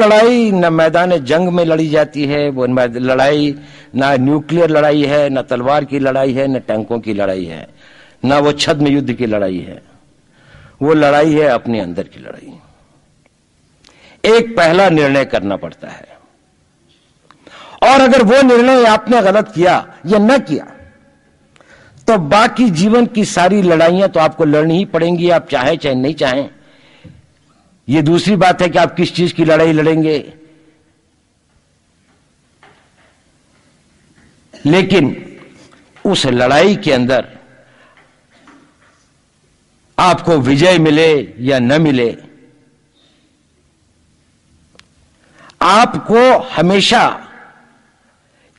लड़ाई न मैदान जंग में लड़ी जाती है, वो लड़ाई ना न्यूक्लियर लड़ाई है, न तलवार की लड़ाई है, न टैंकों की लड़ाई है, ना वो छद्म युद्ध की लड़ाई है। वो लड़ाई है अपने अंदर की लड़ाई। एक पहला निर्णय करना पड़ता है, और अगर वो निर्णय आपने गलत किया या न किया तो बाकी जीवन की सारी लड़ाइयां तो आपको लड़नी ही पड़ेंगी, आप चाहे चाहे नहीं चाहें। ये दूसरी बात है कि आप किस चीज की लड़ाई लड़ेंगे, लेकिन उस लड़ाई के अंदर आपको विजय मिले या न मिले, आपको हमेशा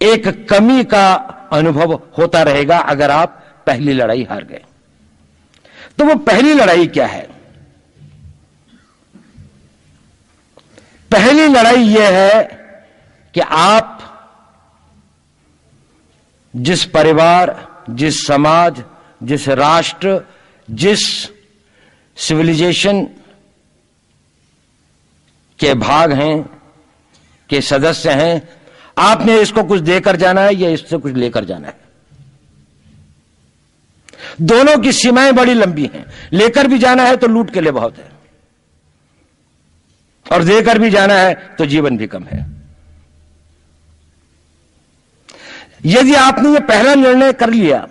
एक कमी का अनुभव होता रहेगा अगर आप पहली लड़ाई हार गए। तो वो पहली लड़ाई क्या है? पहली लड़ाई यह है कि आप जिस परिवार, जिस समाज, जिस राष्ट्र, जिस सिविलाइजेशन के भाग हैं, के सदस्य हैं, आपने इसको कुछ देकर जाना है या इससे कुछ लेकर जाना है। दोनों की सीमाएं बड़ी लंबी हैं। लेकर भी जाना है तो लूट के लिए बहुत है, और देकर भी जाना है तो जीवन भी कम है। यदि आपने ये पहला निर्णय कर लिया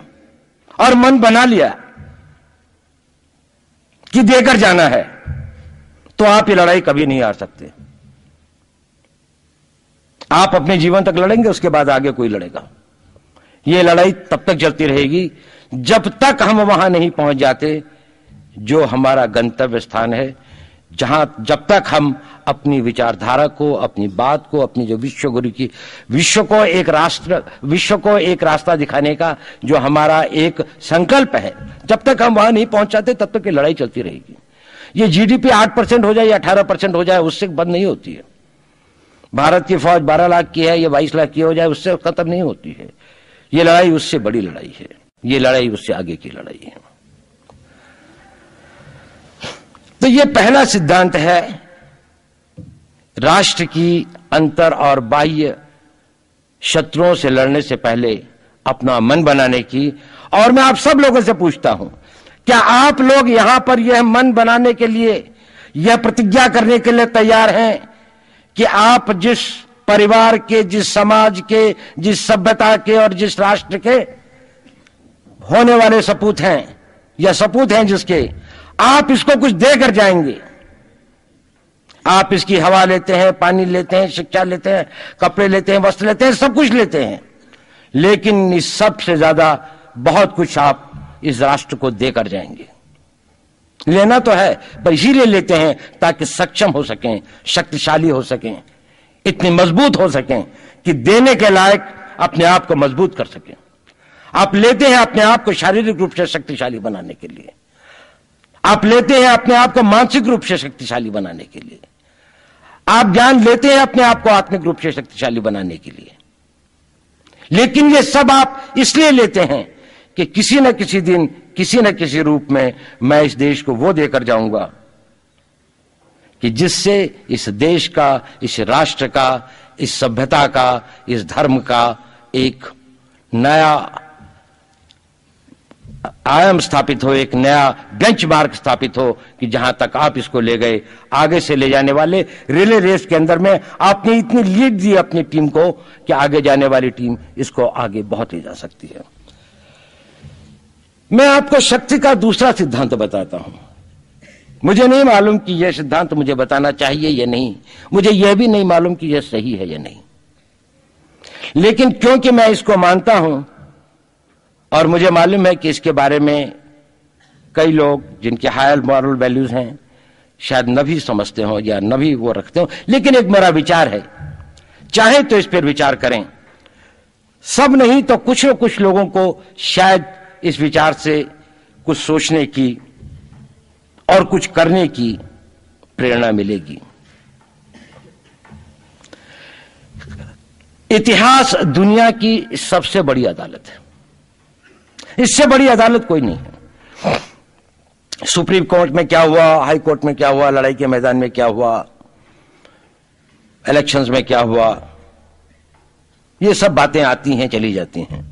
और मन बना लिया कि देकर जाना है, तो आप ये लड़ाई कभी नहीं हार सकते। आप अपने जीवन तक लड़ेंगे, उसके बाद आगे कोई लड़ेगा। ये लड़ाई तब तक चलती रहेगी जब तक हम वहां नहीं पहुंच जाते जो हमारा गंतव्य स्थान है, जब तक हम अपनी विचारधारा को, अपनी बात को, अपनी जो विश्व को एक रास्ता दिखाने का जो हमारा एक संकल्प है, जब तक हम वहां नहीं पहुंच जाते तब तक ये लड़ाई चलती रहेगी। ये जीडीपी 8% हो जाए या 18% हो जाए, उससे बंद नहीं होती है। भारत की फौज 12 लाख की है या 22 लाख की हो जाए, उससे खत्म नहीं होती है। ये लड़ाई उससे बड़ी लड़ाई है, ये लड़ाई उससे आगे की लड़ाई है। तो ये पहला सिद्धांत है राष्ट्र की अंतर और बाह्य शत्रुओं से लड़ने से पहले अपना मन बनाने की। और मैं आप सब लोगों से पूछता हूं, क्या आप लोग यहां पर यह मन बनाने के लिए, यह प्रतिज्ञा करने के लिए तैयार हैं कि आप जिस परिवार के, जिस समाज के, जिस सभ्यता के और जिस राष्ट्र के होने वाले सपूत हैं या सपूत हैं जिसके, आप इसको कुछ देकर जाएंगे? आप इसकी हवा लेते हैं, पानी लेते हैं, शिक्षा लेते हैं, कपड़े लेते हैं, वस्त्र लेते हैं, सब कुछ लेते हैं, लेकिन इस सब से ज्यादा बहुत कुछ आप इस राष्ट्र को देकर जाएंगे। लेना तो है, पर इसीलिए लेते हैं ताकि सक्षम हो सकें, शक्तिशाली हो सकें, इतने मजबूत हो सकें कि देने के लायक अपने आप को मजबूत कर सकें। आप लेते हैं अपने आप को शारीरिक रूप से शक्तिशाली बनाने के लिए, आप लेते हैं अपने आप को मानसिक रूप से शक्तिशाली बनाने के लिए, आप ज्ञान लेते हैं अपने आप को आत्मिक रूप से शक्तिशाली बनाने के लिए। लेकिन ये सब आप इसलिए लेते हैं कि किसी न किसी दिन, किसी न किसी रूप में मैं इस देश को वो देकर जाऊंगा कि जिससे इस देश का, इस राष्ट्र का, इस सभ्यता का, इस धर्म का एक नया आयाम स्थापित हो, एक नया बेंचमार्क स्थापित हो कि जहां तक आप इसको ले गए, आगे से ले जाने वाले रिले रेस के अंदर में आपने इतनी लीड दी अपनी टीम को कि आगे जाने वाली टीम इसको आगे बहुत ले जा सकती है। मैं आपको शक्ति का दूसरा सिद्धांत बताता हूं। मुझे नहीं मालूम कि यह सिद्धांत मुझे बताना चाहिए या नहीं, मुझे यह भी नहीं मालूम कि यह सही है या नहीं, लेकिन क्योंकि मैं इसको मानता हूं और मुझे मालूम है कि इसके बारे में कई लोग जिनके हायर मॉरल वैल्यूज हैं शायद न भी समझते हो या न भी वो रखते हो, लेकिन एक मेरा विचार है, चाहे तो इस पर विचार करें। सब नहीं तो कुछ न कुछ लोगों को शायद इस विचार से कुछ सोचने की और कुछ करने की प्रेरणा मिलेगी। इतिहास दुनिया की सबसे बड़ी अदालत है, इससे बड़ी अदालत कोई नहीं है। सुप्रीम कोर्ट में क्या हुआ, हाई कोर्ट में क्या हुआ, लड़ाई के मैदान में क्या हुआ, इलेक्शंस में क्या हुआ, ये सब बातें आती हैं चली जाती हैं,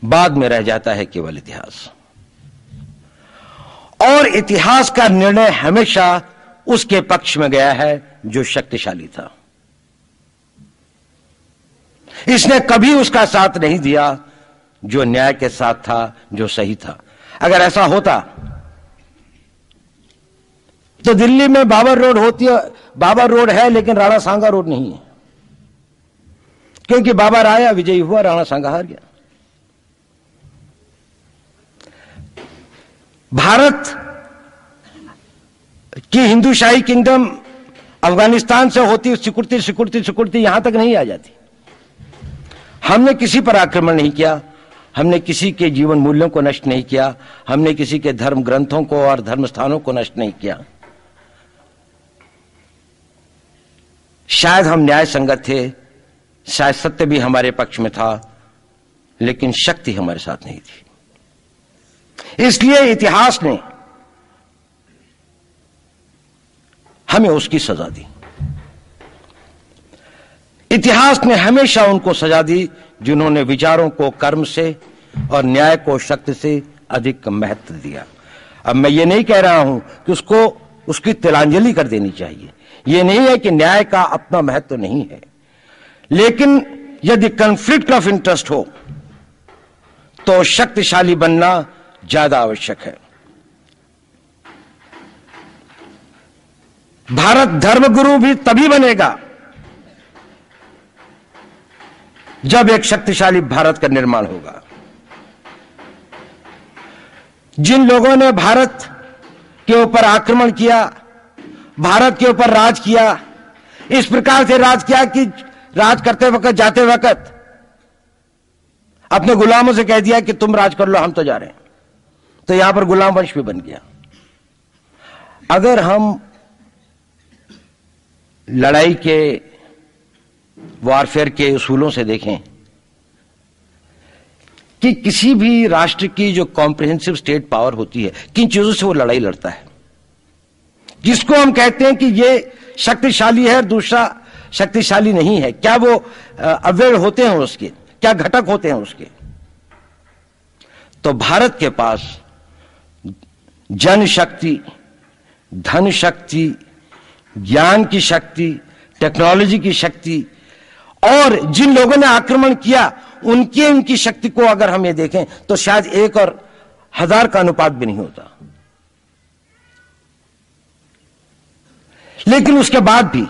बाद में रह जाता है केवल इतिहास। और इतिहास का निर्णय हमेशा उसके पक्ष में गया है जो शक्तिशाली था। इसने कभी उसका साथ नहीं दिया जो न्याय के साथ था, जो सही था। अगर ऐसा होता तो दिल्ली में बाबर रोड होती है, बाबर रोड है लेकिन राणा सांगा रोड नहीं है, क्योंकि बाबर आया, विजयी हुआ, राणा सांगा हार गया। भारत की हिंदूशाही किंगडम अफगानिस्तान से होती सिकुड़ती सिकुड़ती सिकुड़ती यहां तक नहीं आ जाती। हमने किसी पर आक्रमण नहीं किया, हमने किसी के जीवन मूल्यों को नष्ट नहीं किया, हमने किसी के धर्म ग्रंथों को और धर्म स्थानों को नष्ट नहीं किया। शायद हम न्याय संगत थे, शायद सत्य भी हमारे पक्ष में था, लेकिन शक्ति हमारे साथ नहीं थी। इसलिए इतिहास ने हमें उसकी सजा दी। इतिहास ने हमेशा उनको सजा दी जिन्होंने विचारों को कर्म से और न्याय को शक्ति से अधिक महत्व दिया। अब मैं ये नहीं कह रहा हूं कि उसकी तिलांजलि कर देनी चाहिए, ये नहीं है कि न्याय का अपना महत्व नहीं है, लेकिन यदि कॉन्फ्लिक्ट ऑफ इंटरेस्ट हो तो शक्तिशाली बनना ज्यादा आवश्यक है। भारत धर्मगुरु भी तभी बनेगा जब एक शक्तिशाली भारत का निर्माण होगा। जिन लोगों ने भारत के ऊपर आक्रमण किया, भारत के ऊपर राज किया, इस प्रकार से राज किया कि राज करते वक्त, जाते वक्त अपने गुलामों से कह दिया कि तुम राज कर लो, हम तो जा रहे हैं, तो यहां पर गुलाम वंश भी बन गया। अगर हम लड़ाई के वॉरफेयर के उसूलों से देखें कि किसी भी राष्ट्र की जो कॉम्प्रिहेंसिव स्टेट पावर होती है, किन चीजों से वो लड़ाई लड़ता है, किसको हम कहते हैं कि ये शक्तिशाली है, दूसरा शक्तिशाली नहीं है, क्या वो अव्यय होते हैं उसके, क्या घटक होते हैं उसके। तो भारत के पास जनशक्ति, धन शक्ति, ज्ञान की शक्ति, टेक्नोलॉजी की शक्ति, और जिन लोगों ने आक्रमण किया उनकी शक्ति को अगर हम ये देखें तो शायद 1 और 1000 का अनुपात भी नहीं होता। लेकिन उसके बाद भी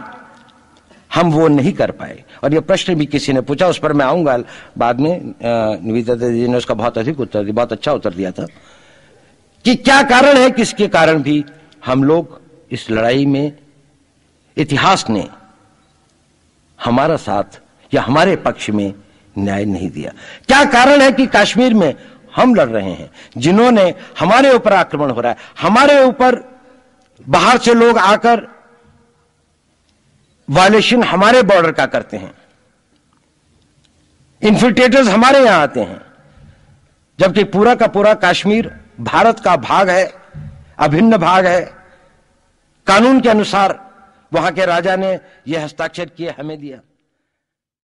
हम वो नहीं कर पाए। और ये प्रश्न भी किसी ने पूछा, उस पर मैं आऊंगा बाद में। निवेदिता जी ने उसका बहुत अधिक उत्तर दिया, बहुत अच्छा उत्तर दिया था कि क्या कारण है, किसके कारण भी हम लोग इस लड़ाई में इतिहास ने हमारा साथ या हमारे पक्ष में न्याय नहीं दिया। क्या कारण है कि कश्मीर में हम लड़ रहे हैं, जिन्होंने हमारे ऊपर आक्रमण हो रहा है, हमारे ऊपर बाहर से लोग आकर वायलेशन हमारे बॉर्डर का करते हैं, इन्फिल्ट्रेटर्स हमारे यहां आते हैं, जबकि पूरा का पूरा कश्मीर भारत का भाग है, अभिन्न भाग है। कानून के अनुसार वहां के राजा ने यह हस्ताक्षर किए, हमें दिया।